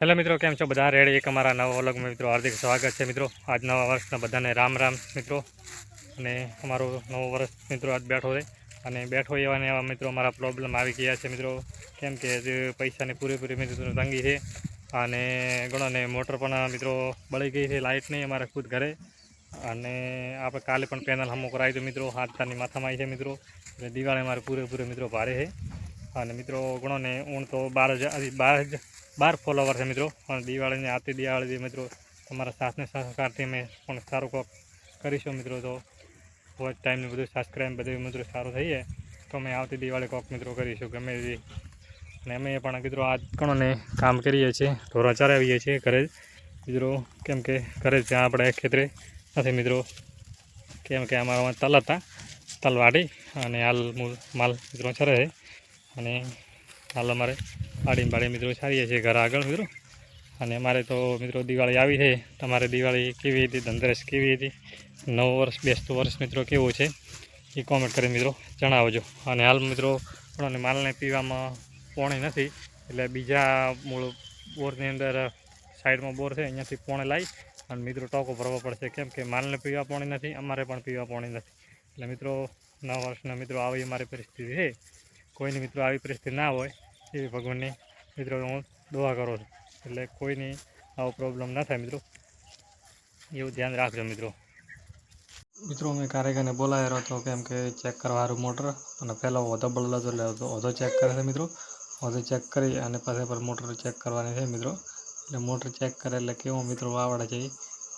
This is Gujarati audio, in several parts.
હેલો મિત્રો, કેમ છો બધા? રેડી એક અમારા નવા વ્લોગમાં મિત્રો હાર્દિક સ્વાગત છે મિત્રો. આજ નવા વર્ષના બધાને રામ રામ મિત્રો. અને અમારો નવો વર્ષ મિત્રો આજ બેઠો છે અને બેઠો એવા ને એવા મિત્રો અમારા પ્રોબ્લેમ આવી ગયા છે મિત્રો. કેમ કે જે પૈસાની પૂરેપૂરી મિત્રો તંગી છે અને ઘણોને મોટર પણ મિત્રો બળી ગઈ છે, લાઇટ નહીં અમારે ખુદ ઘરે. અને આપણે કાલે પણ પેનલ હમો કરાવી તો મિત્રો હાથતાની માથામાં આવી છે મિત્રો. એટલે દિવાળી અમારે પૂરેપૂરે મિત્રો ભારે છે અને મિત્રો ઘણોને ઊણ તો 12 ફોલોવર છે મિત્રો. અને દિવાળીની આવતી દિવાળી મિત્રો તમારા સાથને સહકારથી અમે પણ સારું કોક કરીશું મિત્રો. તો વોચ ટાઈમનું બધું સબસ્ક્રાઈબ બધું મિત્રો સારું થઈ જાય તો અમે આવતી દિવાળી કોક મિત્રો કરીશું ગમે એવી. અને અમે પણ મિત્રો આજ ઘણોને કામ કરીએ છીએ, ઢોરા ચરાવીએ છીએ ઘરે જ મિત્રો. કેમ કે ઘરે જ ત્યાં આપણે ખેતરે નથી મિત્રો. કેમ કે અમારા તલ હતા, તલ વાટી અને હાલ માલ મિત્રો ચરે છે. અને હાલ અમારે વાડી મિત્રો સારીએ છીએ ઘર આગળ મિત્રો. અને અમારે તો મિત્રો દિવાળી આવી છે. તમારે દિવાળી કેવી હતી, ધનતેરસ કેવી હતી, નવું વર્ષ બેસતું વર્ષ મિત્રો કેવું છે એ કોમેન્ટ કરી મિત્રો જણાવજો. અને હાલ મિત્રો પણ માલને પીવામાં પાણી નથી, એટલે બીજા મૂળ બોરની અંદર સાઈડમાં બોર છે અહીંયાથી પાણી લાવી અને મિત્રો ટોકો ભરવો પડશે. કેમ કે માલને પીવા પાણી નથી, અમારે પણ પીવા પાણી નથી. એટલે મિત્રો નવા વર્ષના મિત્રો આવી અમારી પરિસ્થિતિ છે. કોઈની મિત્રો આવી પરિસ્થિતિ ના હોય એવી ભગવાનની મિત્રો હું દુઆ કરું છું. એટલે કોઈની આવો પ્રોબ્લેમ ના થાય મિત્રો, એવું ધ્યાન રાખજો મિત્રો. મિત્રો મેં કારીગરને બોલાવેલો હતો કેમ કે ચેક કરવાનું મોટર. અને પહેલાં ઓધો બળેલો હતો એટલે ઓધો ચેક કરે છે મિત્રો. ઓધો ચેક કરી અને પછી પર મોટર ચેક કરવાની છે મિત્રો. એટલે મોટર ચેક કરે એટલે કેવો મિત્રો આવડે છે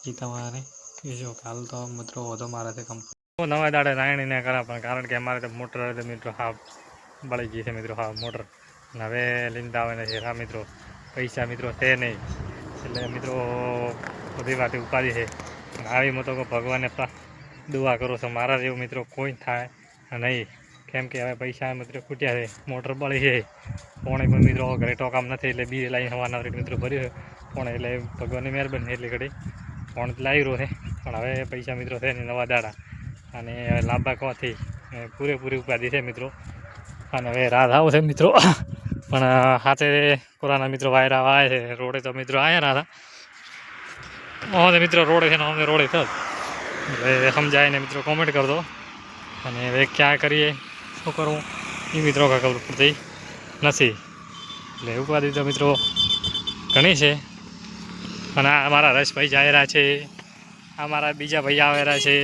એ તમારે કહેજો. હાલ તો મિત્રો ઓધો મારે છે કંપની નવા દાડે રાયણીને કરા, પણ કારણ કે અમારે તો મોટર મિત્રો હા બળી ગઈ છે મિત્રો. હા મોટર હવે લીંદા આવે નથી હા મિત્રો, પૈસા મિત્રો છે નહીં. એટલે મિત્રો બધી વાત ઉપાધિ છે. આવી મતો ભગવાનને દુઆ કરો છો મારા જેવું મિત્રો કોઈ થાય નહીં. કેમ કે હવે પૈસા મિત્રો ખૂટ્યા છે, મોટર બળી છે, પોણે પણ મિત્રો ઘરે ટોકામ નથી. એટલે બી લાઈન હવાના મિત્રો ભર્યું પોણે. એટલે ભગવાનની મહેરબાની એટલી ઘડી પોણે લાવી રહ્યો છે. પણ હવે પૈસા મિત્રો છે ને નવા દાડા અને હવે લાંબા કોથી પૂરેપૂરી ઉપાધિ છે મિત્રો. અને હવે રાત આવું છે મિત્રો. પણ હાથે પુરાના મિત્રો વાયરા આવે છે. રોડે તો મિત્રો આવ્યા હતા અમે મિત્રો રોડે છે ને અમે રોડે થત એટલે સમજાય ને મિત્રો કોમેન્ટ કરજો. અને હવે ક્યાં કરીએ શું કરવું એ મિત્રો કાંઈ ખબર પડતી નથી. એટલે ઉપાધિ તો મિત્રો ઘણી છે. અને અમારા રસભાઈ જાયરા છે, અમારા બીજા ભાઈ આવેલા છે.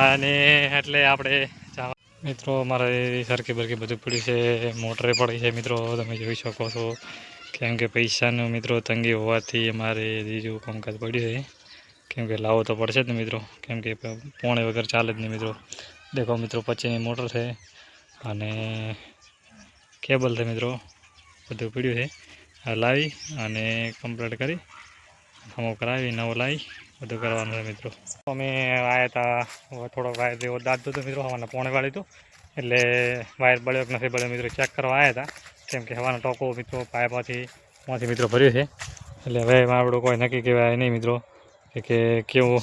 અને એટલે આપણે મિત્રો અમારે સરખી બરખી બધું પડ્યું છે, મોટરે પડી છે મિત્રો તમે જોઈ શકો છો. કેમ કે પૈસાનું મિત્રો તંગી હોવાથી અમારે બીજું કામકાજ પડ્યું છે. કેમ કે લાવવો તો પડશે જ ને મિત્રો, કેમ કે પોણે વગર ચાલે જ નહીં મિત્રો. દેખો મિત્રો પછીની મોટર છે અને કેબલ છે મિત્રો બધું પડ્યું છે. લાવી અને કમ્પ્લીટ કરી હમો કરાવી નવો લાવી બધું કરવાનું છે મિત્રો. અમે આવ્યા હતા થોડોક વાયર જેવો દાદતો હતો મિત્રો, હવાના પોણે વાળી તો એટલે વાયર બળ્યો કે નથી બળ્યો મિત્રો ચેક કરવા આવ્યા હતા. કેમ કે હવાનો ટોકો મિત્રો પાઇપમાંથી મિત્રો ભર્યું છે. એટલે હવે મારું કોઈ નક્કી કહેવાય નહીં મિત્રો કે કેવું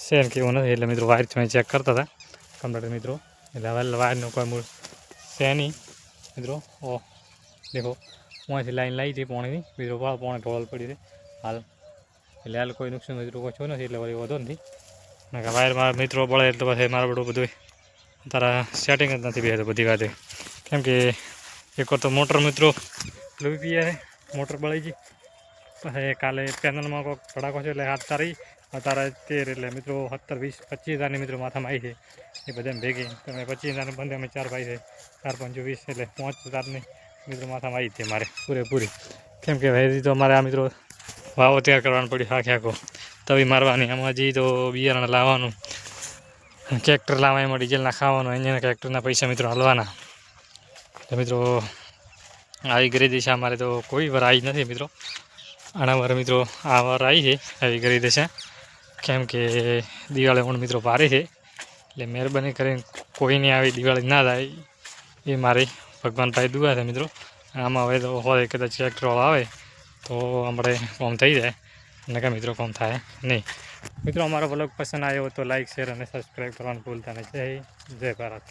છે ને કેવું નથી. એટલે મિત્રો વાયર ચેક કરતા હતા કમ્પ્લીટ મિત્રો. એટલે હવે વાયરનું કોઈ મૂળ છે નહીં મિત્રો. ઓ દેખો અહીંથી લાઈન લાવી હતી પોણીની મિત્રો, પોણે ઢોળ પડી છે હાલ. એટલે હાલ કોઈ નુકસાન મિત્રો કોઈ છો નથી, એટલે વળી વધો નથી. વાયર મારા મિત્રો બળે એટલે પછી મારું બધું તારા સેટિંગ જ નથી બેસતું બધી વાતે. કેમ કે એકવાર તો મોટર મિત્રો લોહી પીએ છે, મોટર બળી ગઈ. પછી કાલે પેનલમાં કોઈક ધડાકો છે એટલે હાથ તારી તારા 13 એટલે મિત્રો 17, 20, 25 હજારની મિત્રો માથામાં આવી છે એ બધાને ભેગી. તમે 25 હજારને બંને અમે 4 ભાઈ છે, 4 5 20 એટલે 5 હજારની મિત્રો માથામાં આવી હતી મારે પૂરેપૂરી. કેમ કે ભાઈ તો અમારે આ મિત્રો વાવો તૈયાર કરવાનું પડ્યું આખો તવી મારવાની. આમાં હજી તો બિયારણ લાવવાનું, ટ્રેક્ટર લાવવા, એમાં ડીઝલ નાખાવાનું, અહીંયા ટ્રેક્ટરના પૈસા મિત્રો હલવાના. તો મિત્રો આવી ગરીદી છે અમારે તો કોઈ વાર આવી નથી મિત્રો. આના વાર મિત્રો આ વાર આવી છે આવી ગરીદી છે. કેમ કે દિવાળી પણ મિત્રો ભારે છે. એટલે મહેરબાની કરીને કોઈની આવી દિવાળી ના થાય એ મારી ભગવાન પાસે દુઆ છે મિત્રો. આમાં હવે તો હોય કદાચ ટ્રેક્ટરવાળો આવે તો આપણે કોમ થઈ જાય, નકા મિત્રો કોમ થાય નહીં. મિત્રો અમારો બ્લોગ પસંદ આવ્યો તો લાઇક, શેર અને સબસ્ક્રાઈબ કરવાનું ભૂલતા નહીં. જય ભારત.